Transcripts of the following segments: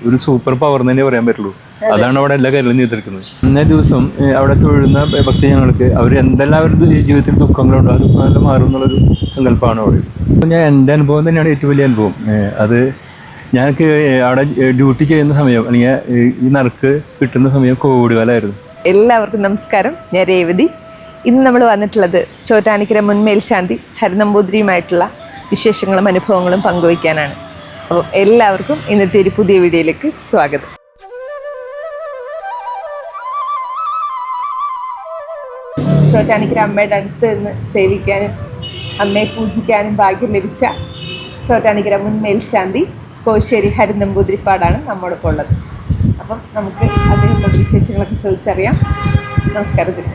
ഒരു super power എന്ന് തന്നെ പറയാൻ പറ്റുള്ളൂ. അതാണ് അവിടെ എല്ലാ കാര്യങ്ങളും നിയന്ത്രിക്കുന്നത്. ഇന്നേ ദിവസം അവിടെ തൊഴുന്ന ഭക്തജനങ്ങൾക്ക് അവർ എന്തെല്ലാം അവരുടെ ജീവിതത്തിൽ ദുഃഖങ്ങളുണ്ടോ അത് നല്ല മാറും എന്നുള്ളൊരു സങ്കല്പമാണ് അവിടെ. അപ്പോൾ ഞാൻ എൻ്റെ അനുഭവം തന്നെയാണ് ഏറ്റവും വലിയ അനുഭവം. അത് ഞങ്ങൾക്ക് അവിടെ ഡ്യൂട്ടി ചെയ്യുന്ന സമയം അല്ലെങ്കിൽ ഈ നറുക്ക് കിട്ടുന്ന സമയം കോവിഡ് കാലമായിരുന്നു. എല്ലാവർക്കും നമസ്കാരം, ഞാൻ രേവതി. ഇന്ന് നമ്മൾ വന്നിട്ടുള്ളത് ചോറ്റാനിക്കര മുൻ മേൽശാന്തി ഹരിനമ്പൂതിരിയുമായിട്ടുള്ള വിശേഷങ്ങളും അനുഭവങ്ങളും പങ്കുവയ്ക്കാനാണ്. അപ്പോൾ എല്ലാവർക്കും ഇന്നത്തെ ഒരു പുതിയ വീഡിയോയിലേക്ക് സ്വാഗതം. ചോറ്റാനിക്കര അമ്മയുടെ അടുത്ത് നിന്ന് സേവിക്കാനും അമ്മയെ പൂജിക്കാനും ഭാഗ്യം ലഭിച്ച ചോറ്റാനിക്കര മുൻ മേൽശാന്തി കോശ്ശേരി ഹരിനമ്പൂതിരിപ്പാടാണ് നമ്മോടൊപ്പം ഉള്ളത്. അപ്പം നമുക്ക് അദ്ദേഹത്തിൻ്റെ വിശേഷങ്ങളൊക്കെ ചോദിച്ചറിയാം. നമസ്കാരത്തിന്.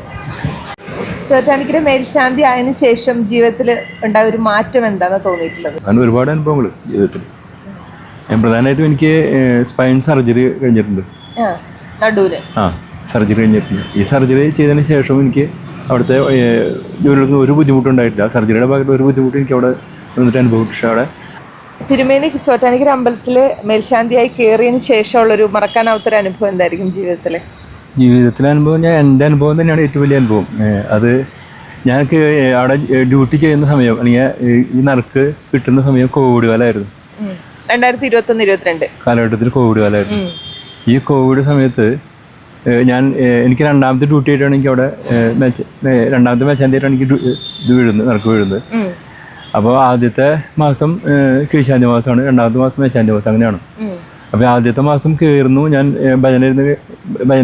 ചോറ്റാനിക്കര മേൽശാന്തി ആയതിനു ശേഷം ജീവിതത്തിൽ ഉണ്ടായ ഒരു മാറ്റം എന്താണെന്ന് തോന്നിയിട്ടുള്ളത്? അങ്ങനെ ഒരുപാട് അനുഭവങ്ങൾ ജീവിതത്തിൽ. പ്രധാനമായിട്ടും എനിക്ക് സ്പൈൻ സർജറി കഴിഞ്ഞിട്ടുണ്ട്. നടുവിന് സർജറി കഴിഞ്ഞിട്ടുണ്ട്. ഈ സർജറി ചെയ്തതിന് ശേഷം എനിക്ക് അവിടുത്തെ ജോലികൾക്ക് ഒരു ബുദ്ധിമുട്ടുണ്ടായിട്ടില്ല. സർജറിയുടെ ഭാഗത്ത് ഒരു ബുദ്ധിമുട്ട് എനിക്ക് അവിടെ വന്നിട്ട് അനുഭവിച്ചു. അവിടെ തിരുമേനി ചോറ്റാനിക്കര അമ്പലത്തിൽ മേൽശാന്തിയായി കയറിയതിന് ശേഷമുള്ളൊരു മറക്കാനാവാത്തൊരു അനുഭവം എന്തായിരിക്കും ജീവിതത്തിലെ അനുഭവം? എൻ്റെ അനുഭവം തന്നെയാണ് ഏറ്റവും വലിയ അനുഭവം. അത് ഞങ്ങൾക്ക് അവിടെ ഡ്യൂട്ടി ചെയ്യുന്ന സമയം അല്ലെങ്കിൽ ഈ നറുക്ക് കിട്ടുന്ന സമയം കോവിഡ് കാലമായിരുന്നു. 2021-22 കാലഘട്ടത്തിൽ കോവിഡ് കാലമായിരുന്നു. ഈ കോവിഡ് സമയത്ത് എനിക്ക് രണ്ടാമത്തെ ഡ്യൂട്ടി ആയിട്ടാണ് എനിക്ക് അവിടെ രണ്ടാമത്തെ മേൽശാന്തിയായിട്ടാണ് എനിക്ക് നറുക്ക് വീഴുന്നത്. അപ്പോൾ ആദ്യത്തെ മാസം കീഴ്ശാന്തി മാസമാണ്, രണ്ടാമത്തെ മാസം മേൽശാന്തി മാസം, അങ്ങനെയാണ്. അപ്പോൾ ആദ്യത്തെ മാസം കയറുന്നു ഞാൻ. ഭജന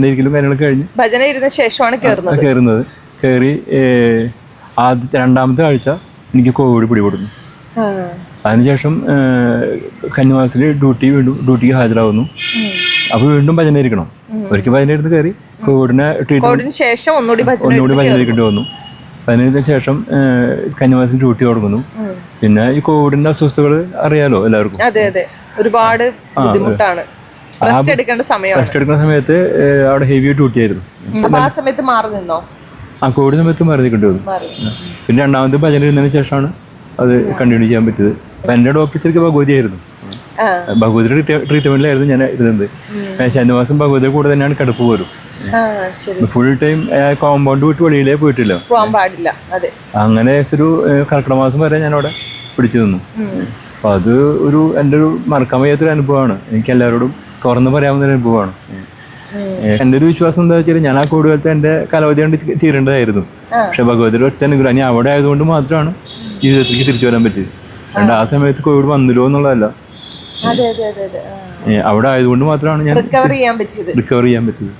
ഇരിക്കലും കാര്യങ്ങളൊക്കെ കഴിഞ്ഞ് ഭജന ഇരുന്ന ശേഷമാണ് കയറുന്നത്. കയറി രണ്ടാമത്തെ ആഴ്ച എനിക്ക് കോവിഡ് പിടിപെടുന്നു. അതിനുശേഷം കന്നിമാസത്തിൽ ഡ്യൂട്ടിക്ക് ഹാജരാകുന്നു. അപ്പോൾ വീണ്ടും ഭജന ഇരിക്കണം. ഒരിക്കൽ ഭജന ഇരുന്ന് കയറി കോവിഡിനെ ശേഷം ഒന്നുകൂടി ഭജന ഇരിക്കേണ്ടി വന്നു. അതിന് ശേഷം കന്നിമാസത്തിൽ ഡ്യൂട്ടി തുടങ്ങുന്നു. പിന്നെ ഈ കോവിഡിന്റെ അസ്വസ്ഥതകൾ അറിയാലോ എല്ലാവർക്കും. ഒരുപാട് ബുദ്ധിമുട്ടാണ്. റെസ്റ്റ് എടുക്കേണ്ട സമയത്ത് അവിടെ ഹെവി ഡ്യൂട്ടി ആയിരുന്നു. ആ സമയത്ത് മാറി നിന്നോ? കോവിഡ് സമയത്ത് മാറി നിൽക്കേണ്ടി വന്നു. പിന്നെ രണ്ടാമത്തെ ഭജന ഇരുന്നതിന് ശേഷമാണ് അത് കണ്ടിന്യൂ ചെയ്യാൻ പറ്റിയത്. അപ്പം എൻ്റെ ഡോക്ടർ ശരിക്കും ഭഗവതി ആയിരുന്നു. ഭഗവതി ട്രീറ്റ്മെന്റിലായിരുന്നു ഞാൻ ഇരുന്നത്. ശനിമാസം ഭഗവതി കൂടെ തന്നെയാണ് കിടപ്പ് പോലും. ഫുൾ ടൈം കോമ്പൗണ്ട് വിട്ട് വെളിയിലേ പോയിട്ടില്ല. അങ്ങനെ ഒരു കർക്കിടക മാസം വരെ ഞാൻ അവിടെ പിടിച്ചു നിന്നു. അപ്പൊ അത് എൻ്റെ ഒരു മറക്കാൻ വയ്യാത്തൊരു അനുഭവമാണ്. എനിക്ക് എല്ലാവരോടും തുറന്ന് പറയാവുന്ന ഒരു അനുഭവമാണ്. എൻ്റെ ഒരു വിശ്വാസം എന്താ വെച്ചാൽ ഞാൻ ആ കോവിഡ് കാലത്ത് എൻ്റെ കാലാവധി കൊണ്ട് തീരേണ്ടതായിരുന്നു. പക്ഷെ ഭഗവതിയുടെ ഒറ്റ അനുഗ്രഹം ഞാൻ അവിടെ ആയതുകൊണ്ട് മാത്രമാണ് ജീവിതത്തിലേക്ക് തിരിച്ചു വരാൻ പറ്റിയത്. അതുകൊണ്ട് ആ സമയത്ത് കോവിഡ് വന്നില്ലോ എന്നുള്ളതല്ല, അവിടെ ആയതുകൊണ്ട് മാത്രമാണ് ഞാൻ റിക്കവർ ചെയ്യാൻ പറ്റിയത്.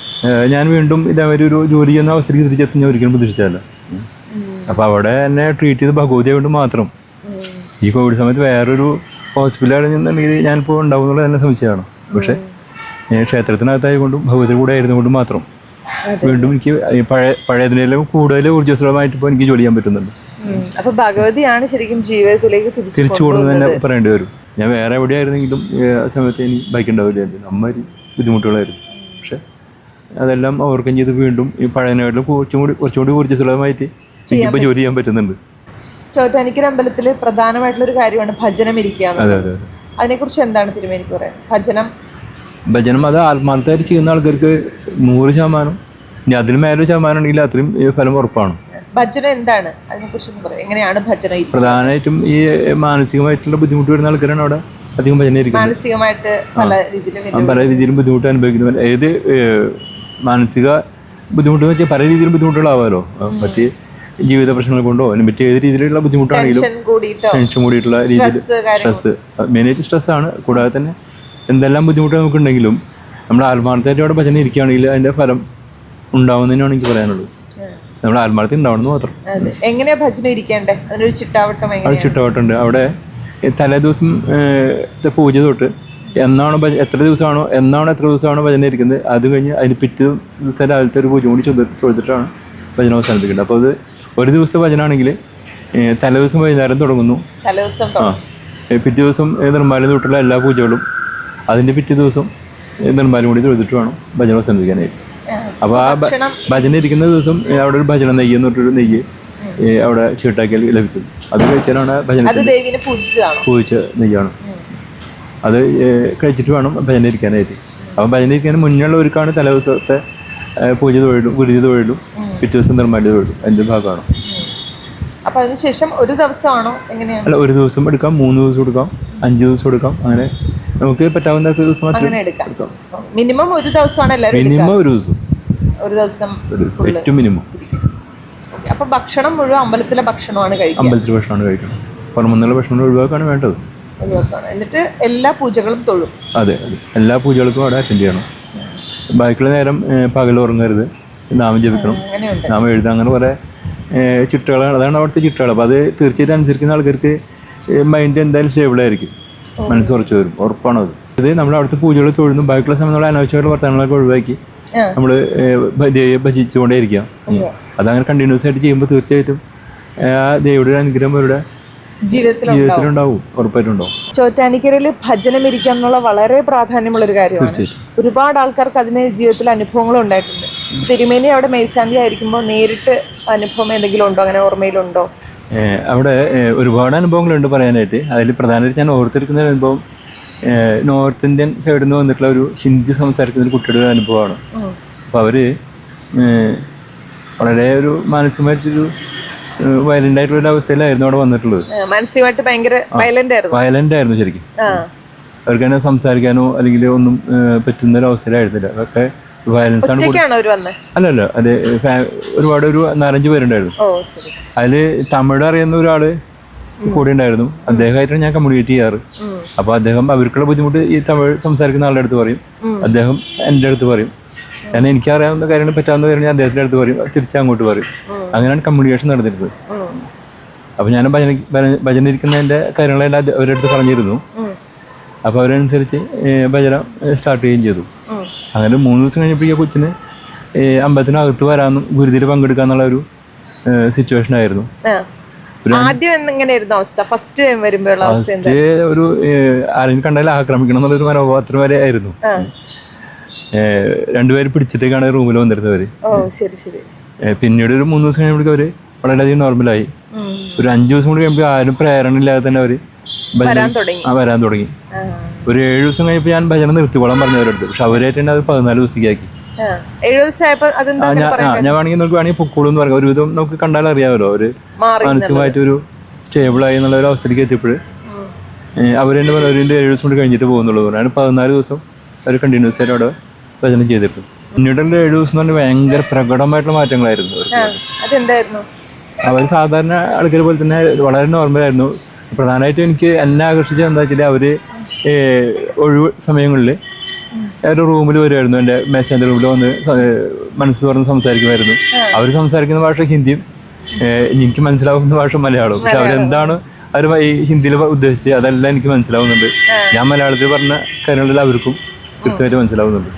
ഞാൻ വീണ്ടും ഇതേമാതിരി ഒരു ജോലി ചെയ്യുന്ന അവസ്ഥയ്ക്ക് തിരിച്ചെത്തി ഞാൻ ഒരിക്കലും പ്രതീക്ഷിച്ചതല്ല. അപ്പോൾ അവിടെ എന്നെ ട്രീറ്റ് ചെയ്ത് ഭഗവതി കൊണ്ട് മാത്രം. ഈ കോവിഡ് സമയത്ത് വേറൊരു ഹോസ്പിറ്റലാണെന്നുണ്ടെങ്കിൽ ഞാനിപ്പോൾ ഉണ്ടാവും എന്നുള്ളത് തന്നെ സംശയമാണ്. പക്ഷേ ക്ഷേത്രത്തിനകത്തായതുകൊണ്ടും ഭഗവതി കൂടെ ആയിരുന്നുകൊണ്ട് മാത്രം വീണ്ടും എനിക്ക് പഴയതിനെല്ലാം കൂടുതൽ ഊർജ്ജസ്വലമായിട്ട് ഇപ്പോൾ എനിക്ക് ജോലി ചെയ്യാൻ പറ്റുന്നുണ്ട്. അപ്പൊ ഭഗവതിയാണ് ശരിക്കും ജീവിതത്തിലേക്ക് തിരിച്ചു കൊടുക്കുന്നത് തന്നെ പറയേണ്ടി വരും. ഞാൻ വേറെ എവിടെയായിരുന്നെങ്കിലും ആ സമയത്ത് എനിക്ക് ബൈക്കുണ്ടാവില്ലായിരുന്നു. അമ്മ ബുദ്ധിമുട്ടുകളായിരുന്നു. പക്ഷെ അതെല്ലാം ഓവർകം ചെയ്ത് വീണ്ടും ഈ പഴയതിനായിട്ടും കുറച്ചുകൂടി ഊർജ്ജസ്വലമായിട്ട് എനിക്കിപ്പോൾ ജോലി ചെയ്യാൻ പറ്റുന്നുണ്ട്. ചോറ്റാനിക്കര അമ്പലത്തിൽ പ്രധാനമായിട്ടുള്ള ഒരു കാര്യമാണ് ഭജനം ഇരിക്കുക. അതിനെ കുറിച്ച് എന്താണ് തിരുമേനിക്ക് പറയാൻ? ഭജനം അത് ആത്മാർത്ഥമായിട്ട് ചെയ്യുന്ന ആൾക്കാർക്ക് 100%, ഇനി അതിന് മേലൊരു ശതമാനം ഉണ്ടെങ്കിൽ അത്രയും ഫലം ഉറപ്പാണ്. ഭജന എന്താണ്? അതിനെക്കുറിച്ച് എങ്ങനെയാണ് ഭജന? പ്രധാനമായിട്ടും ഈ മാനസികമായിട്ടുള്ള ബുദ്ധിമുട്ട് വരുന്ന ആൾക്കാരാണ് അവിടെ അധികം ഭജന ഇരിക്കുന്നത്. മാനസികമായിട്ട് പല രീതിയിലും ബുദ്ധിമുട്ട് അനുഭവിക്കുന്നവർ. ഏത് മാനസിക ബുദ്ധിമുട്ട് വെച്ചാൽ പല രീതിയിലും ബുദ്ധിമുട്ടുകളാവാമല്ലോ. മറ്റ് ജീവിത പ്രശ്നങ്ങൾ കൊണ്ടോ മറ്റു ഏത് രീതിയിലുള്ള ബുദ്ധിമുട്ടാണെങ്കിലും ടെൻഷൻ കൂടിയിട്ടുള്ള രീതിയിൽ സ്ട്രെസ്, മെയിനായിട്ട് സ്ട്രെസ്സാണ്. കൂടാതെ തന്നെ എന്തെല്ലാം ബുദ്ധിമുട്ട് നമുക്കുണ്ടെങ്കിലും നമ്മൾ ആത്മാർത്ഥമായിട്ട് അവിടെ ഭജന ഇരിക്കുകയാണെങ്കിൽ അതിൻ്റെ ഫലം ഉണ്ടാവുന്നതിനാണ് എനിക്ക് പറയാനുള്ളത്. നമ്മൾ ആത്മാർത്ഥം ഉണ്ടാവണമെന്ന് മാത്രം. എങ്ങനെയാ ഭജന ഇരിക്കേണ്ടത്? അതിനൊരു ചിട്ടവട്ടമുണ്ട്. അവിടെ തലേ ദിവസം പൂജ തൊട്ട് എത്ര ദിവസമാണോ ഭജന ഇരിക്കുന്നത് അത് കഴിഞ്ഞ് അതിന് പിറ്റേ ദിവസം രാവിലത്തെ ഒരു പൂജ കൂടി ചോദിച്ചിട്ടാണ് ഭജന അവസാനിപ്പിക്കേണ്ടത്. അപ്പോൾ അത് ഒരു ദിവസത്തെ ഭജനാണെങ്കിൽ തലേ ദിവസം വൈകുന്നേരം തുടങ്ങുന്നു. പിറ്റേ ദിവസം നിർമ്മാല്യം തൊട്ടുള്ള എല്ലാ പൂജകളും അതിൻ്റെ പിറ്റേ ദിവസം നിർമ്മാല്യം കൂടി തൊഴുതിട്ട് വേണം ഭജന അവസാനിപ്പിക്കാനായിട്ട്. അപ്പോൾ ആ ഭജന ഇരിക്കുന്ന ദിവസം അവിടെ ഒരു ഭജന നെയ്യ് എന്ന് പറഞ്ഞൊരു നെയ്യ് അവിടെ ചീട്ടാക്കിയാൽ ലഭിക്കും. അത് കഴിച്ചാലാണ് ഭജന പൂജിച്ച നെയ്യാണ്. അത് കഴിച്ചിട്ട് വേണം ഭജന ഇരിക്കാനായിട്ട്. അപ്പം ഭജന ഇരിക്കാൻ മുന്നുള്ളവർക്കാണ് തലേദിവസത്തെ പൂജ തൊഴിലും ഗുരുതി തൊഴിലും പിറ്റേ ദിവസം നിർമ്മാല്യ തൊഴിലും അതിൻ്റെ ഭാഗമാണ്. അപ്പൊ അതിനുശേഷം ഒരു ദിവസമാണോ എങ്ങനെയാണ്? അല്ല, ഒരു ദിവസം എടുക്കാം, 3 ദിവസം എടുക്കാം, 5 ദിവസം എടുക്കാം. അങ്ങനെ നമുക്ക് പറ്റാവുന്ന ദിവസം അങ്ങനെ എടുക്കാം. മിനിമം ഒരു ദിവസമാണ് എല്ലാവരും മിനിമം ഒരു ദിവസം, ഒരു ദിവസം ഏറ്റവും മിനിമം. അപ്പൊ ഭക്ഷണം മുഴുവൻ അമ്പലത്തിലെ ഭക്ഷണമാണ് കഴിക്കുക. അമ്പലത്തിലെ ഭക്ഷണമാണ് കഴിക്കണം. പുറമെന്നുള്ള ഭക്ഷണം ഒഴിവാക്കാണ് വേണ്ടത്. എന്നിട്ട് എല്ലാ പൂജകളും തൊഴും. അതെ അതെ, എല്ലാ പൂജകൾക്കും അവിടെ അറ്റൻഡ് ചെയ്യണം. ബാക്കിയുള്ള നേരം പകൽ ഉറങ്ങരുത്, നാമം ജപിക്കണം, നാമം എഴുതാം. അങ്ങനെ കുറേ ചിട്ടകളാണ്, അതാണ് അവിടുത്തെ ചിട്ടകൾ. അപ്പോൾ അത് തീർച്ചയായിട്ടും അനുസരിക്കുന്ന ആൾക്കാർക്ക് മൈൻഡ് എന്തായാലും സ്റ്റേബിളായിരിക്കും, മനസ്സ് കുറച്ച് വരും, ഉറപ്പാണത്. ഇത് നമ്മൾ അവിടുത്തെ പൂജകൾ തൊഴുന്നു, ബാക്കിയുള്ള സമയം നമ്മൾ അനാവശ്യമായിട്ട് വർത്തമാനങ്ങളൊക്കെ ഒഴിവാക്കി നമ്മൾ ഭജിച്ചുകൊണ്ടേ ഇരിക്കാം. അതങ്ങനെ കണ്ടിന്യൂസ് ആയിട്ട് ചെയ്യുമ്പോൾ തീർച്ചയായിട്ടും ആ ദേവിയുടെ അനുഗ്രഹം അവരുടെ ജീവിതത്തിലുണ്ടാവും, ഉറപ്പായിട്ടുണ്ടാവും. ചോറ്റാനിക്കരയിൽ ഭജനം ഇരിക്കുക എന്നുള്ള വളരെ പ്രാധാന്യമുള്ള ഒരു കാര്യമാണ്. ഒരുപാട് ആൾക്കാർക്ക് അതിന് ജീവിതത്തിൽ അനുഭവങ്ങൾ ഉണ്ടായിട്ടുണ്ട്. തിരുമേനി അവിടെ മേൽശാന്തി ആയിരിക്കുമ്പോൾ നേരിട്ട് അനുഭവം എന്തെങ്കിലും ഉണ്ടോ, അങ്ങനെ ഓർമ്മയിലുണ്ടോ? അവിടെ ഒരുപാട് അനുഭവങ്ങളുണ്ട് പറയാനായിട്ട്. അതിൽ പ്രധാനമായിട്ട് ഞാൻ ഓർത്തെടുക്കുന്ന അനുഭവം നോർത്ത് ഇന്ത്യൻ സൈഡിൽ നിന്ന് വന്നിട്ടുള്ള ഒരു ഹിന്ദി സംസാരിക്കുന്ന ഒരു കുട്ടിയുടെ അനുഭവമാണ്. അപ്പോൾ അവർ വളരെ ഒരു മാനസികമായിട്ടൊരു വയലന്റ് ആയിട്ടുള്ള ഒരു അവസ്ഥയിലായിരുന്നു അവിടെ വന്നിട്ടുള്ളത്. മാനസികമായിട്ട് ഭയങ്കര വയലന്റ് ആയിരുന്നു ശരിക്കും. അവർക്ക് തന്നെ സംസാരിക്കാനോ അല്ലെങ്കിൽ ഒന്നും പറ്റുന്ന ഒരു അവസ്ഥയിലായിരുന്നില്ല. അതൊക്കെ വയലൻസ് ആണ്. അല്ലല്ല, അത് ഒരുപാട് ഒരു 4-5 പേരുണ്ടായിരുന്നു. അതിൽ തമിഴ് അറിയുന്ന ഒരാള് കൂടെ ഉണ്ടായിരുന്നു. അദ്ദേഹമായിട്ടാണ് ഞാൻ കമ്മ്യൂണിക്കേറ്റ് ചെയ്യാറ്. അപ്പോൾ അദ്ദേഹം അവർക്കുള്ള ബുദ്ധിമുട്ട് ഈ തമിഴ് സംസാരിക്കുന്ന ആളുടെ അടുത്ത് പറയും, അദ്ദേഹം എൻ്റെ അടുത്ത് പറയും. കാരണം എനിക്കറിയാവുന്ന കാര്യങ്ങൾ പറ്റാവുന്ന കാര്യങ്ങൾ ഞാൻ അദ്ദേഹത്തിൻ്റെ അടുത്ത് പറയും, തിരിച്ചങ്ങോട്ട് പറയും. അങ്ങനെയാണ് കമ്മ്യൂണിക്കേഷൻ നടന്നിരുന്നത്. അപ്പോൾ ഞാൻ ഭജന ഇരിക്കുന്നതിൻ്റെ കാര്യങ്ങളെല്ലാം അവരുടെ അടുത്ത് പറഞ്ഞിരുന്നു. അപ്പോൾ അവരനുസരിച്ച് ഭജന സ്റ്റാർട്ട് ചെയ്യുകയും ചെയ്തു. അങ്ങനെ 3 ദിവസം കഴിഞ്ഞപ്പോഴേക്കും കൊച്ചിന് അമ്പലത്തിനകത്ത് വരാമെന്നും ഗുരുതിയിൽ പങ്കെടുക്കാന്നുള്ള ഒരു സിറ്റുവേഷൻ ആയിരുന്നു. ഫസ്റ്റ് ഒരു ആരെങ്കിലും കണ്ടാൽ ആക്രമിക്കണം എന്നുള്ളൊരു മനോഭാവത്തിന് വരെ ആയിരുന്നു. 2 പേര് പിടിച്ചിട്ടേക്കാണ് റൂമിൽ വന്നിരുന്നവര്. പിന്നീട് ഒരു 3 ദിവസം കഴിയുമ്പോഴേക്കും അവര് വളരെയധികം നോർമലായി. ഒരു 5 ദിവസം കൂടി കഴിയുമ്പോൾ ആരും പ്രേരണ ഇല്ലാതെ തന്നെ അവര് വരാൻ തുടങ്ങി. ഒരു 7 ദിവസം കഴിഞ്ഞപ്പോൾ ഞാൻ ഭജന നിർത്തിക്കോളാൻ പറഞ്ഞവരടുത്ത്. പക്ഷെ അവരായിട്ട് തന്നെ അത് 14 ദിവസത്തേക്കാക്കി. ഞാൻ വേണമെങ്കിൽ പൊക്കോളൂ എന്ന് പറയാം. ഒരുവിധം നമുക്ക് കണ്ടാൽ അറിയാമല്ലോ അവര് മാനസികമായിട്ടൊരു സ്റ്റേബിളായി എന്നുള്ള ഒരു അവസ്ഥയിലേക്ക് എത്തിയപ്പോൾ അവരെന്നെ പറഞ്ഞു 7 ദിവസം കൊണ്ട് കഴിഞ്ഞിട്ട് പോകുന്നുള്ളൂ. ഞാൻ 14 ദിവസം അവർ കണ്ടിന്യൂസ് ആയിട്ട് അവിടെ ഭജനം ചെയ്തിട്ടുണ്ട്. പിന്നീടുള്ള 7 ദിവസം എന്ന് പറഞ്ഞാൽ ഭയങ്കര പ്രകടമായിട്ടുള്ള മാറ്റങ്ങളായിരുന്നു. അവർ സാധാരണ ആൾക്കാർ പോലെ തന്നെ വളരെ നോർമലായിരുന്നു. പ്രധാനമായിട്ടും എനിക്ക് എന്നെ ആകർഷിച്ചത് എന്താ വെച്ചാൽ അവർ ഒഴിവ് സമയങ്ങളിൽ ഒരു റൂമിൽ വരുമായിരുന്നു. എൻ്റെ മേച്ചാൻ്റെ റൂമിൽ വന്ന് മനസ്സ് തുറന്ന് സംസാരിക്കുമായിരുന്നു. അവർ സംസാരിക്കുന്ന ഭാഷ ഹിന്ദിയും എനിക്ക് മനസ്സിലാവുന്ന ഭാഷ മലയാളവും. പക്ഷെ അവരെന്താണ് അവർ ഈ ഹിന്ദിയിൽ ഉദ്ദേശിച്ച് അതെല്ലാം എനിക്ക് മനസ്സിലാവുന്നുണ്ട്. ഞാൻ മലയാളത്തിൽ പറഞ്ഞ കാര്യങ്ങളെല്ലാം അവർക്കും കൃത്യമായിട്ട് മനസ്സിലാവുന്നുണ്ട്.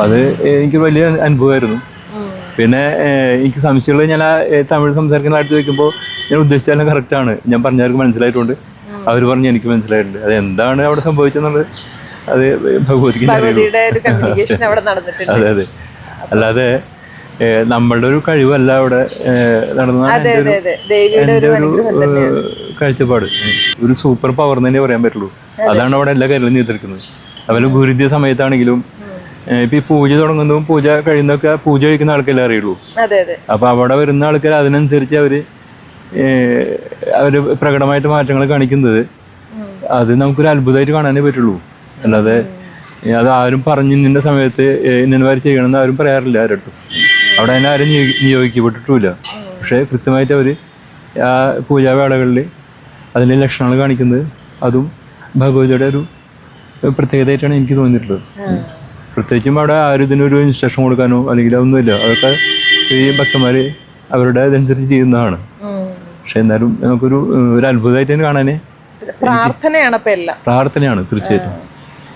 അത് എനിക്ക് വലിയ അനുഭവമായിരുന്നു. പിന്നെ എനിക്ക് സംശയമുള്ളത് ഞാൻ തമിഴ് സംസാരിക്കുന്ന അടുത്ത് വയ്ക്കുമ്പോൾ ഞാൻ ഉദ്ദേശിച്ചാലും കറക്റ്റാണ്, ഞാൻ പറഞ്ഞവർക്ക് മനസ്സിലായിട്ടുണ്ട്, അവർ പറഞ്ഞ് എനിക്ക് മനസ്സിലായിട്ടുണ്ട്. അത് എന്താണ് അവിടെ സംഭവിച്ചെന്നുള്ളത് അത് ഭഗവതിക്ക് അതെ അതെ, അല്ലാതെ നമ്മളുടെ ഒരു കഴിവല്ല അവിടെ നടന്നതാണ് എൻ്റെ ഒരു കാഴ്ചപ്പാട്. ഒരു സൂപ്പർ പവർ തന്നെ പറയാൻ പറ്റുള്ളൂ. അതാണ് അവിടെ എല്ലാ കാര്യങ്ങളും നിയന്ത്രിക്കുന്നത്. അതുപോലെ ഗുരുദ്യ സമയത്താണെങ്കിലും ഇപ്പൊ ഈ പൂജ തുടങ്ങുന്നതും പൂജ കഴിയുന്നതൊക്കെ പൂജ കഴിക്കുന്ന ആൾക്കല്ലേ അറിയുള്ളൂ. അപ്പൊ അവിടെ വരുന്ന ആൾക്കാർ അതിനനുസരിച്ച് അവര് പ്രകടമായിട്ട് മാറ്റങ്ങൾ കാണിക്കുന്നത് അത് നമുക്കൊരു അത്ഭുതമായിട്ട് കാണാനേ പറ്റുള്ളൂ. അല്ലാതെ അത് ആരും പറഞ്ഞ് ഇന്ന സമയത്ത് ഇന്നവർ ചെയ്യണമെന്ന് ആരും പറയാറില്ല ആരടുത്തും. അവിടെ തന്നെ ആരും നിയോഗിക്കപ്പെട്ടിട്ടുമില്ല. പക്ഷെ കൃത്യമായിട്ട് അവർ ആ പൂജാവേളകളിൽ അതിൻ്റെ ലക്ഷണങ്ങൾ കാണിക്കുന്നത് അതും ഭഗവതിയുടെ ഒരു പ്രത്യേകതയായിട്ടാണ് എനിക്ക് തോന്നിയിട്ടുള്ളത്. പ്രത്യേകിച്ചും അവിടെ ആരും ഇതിനൊരു ഇൻസ്ട്രക്ഷൻ കൊടുക്കാനോ അല്ലെങ്കിൽ ഒന്നുമില്ല. അതൊക്കെ ഈ ഭക്തന്മാർ അവരുടെ ഇതനുസരിച്ച് ചെയ്യുന്നതാണ്. പക്ഷെ എന്നാലും നമുക്കൊരു അത്ഭുതമായിട്ട് തന്നെ കാണാനേ പ്രാർത്ഥനയാണ് തീർച്ചയായിട്ടും.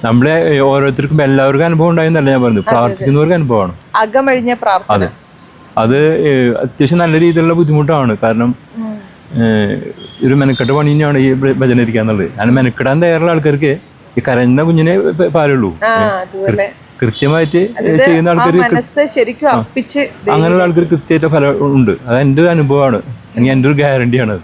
നമ്മളെ ഓരോരുത്തർക്കും എല്ലാവർക്കും അനുഭവം ഉണ്ടായെന്നല്ല ഞാൻ പറഞ്ഞു, പ്രാർത്ഥിക്കുന്നവർക്ക് അനുഭവമാണ്. അതെ, അത് അത്യാവശ്യം നല്ല രീതിയിലുള്ള ബുദ്ധിമുട്ടാണ്. കാരണം ഒരു മെനക്കെട്ട പണി തന്നെയാണ് ഈ ഭജന ഇരിക്കുക എന്നുള്ളത്. അങ്ങനെ മെനക്കെടാൻ തയ്യാറുള്ള ആൾക്കാർക്ക് ഈ കരഞ്ഞ കുഞ്ഞിനെ പാലുള്ളൂ. കൃത്യമായിട്ട് ചെയ്യുന്ന ആൾക്കാർ അങ്ങനെയുള്ള ആൾക്കാർ കൃത്യമായിട്ട് ഫലം ഉണ്ട്. അത് എൻ്റെ ഒരു അനുഭവമാണ്, എനിക്ക് എൻ്റെ ഒരു ഗ്യാരണ്ടിയാണ്.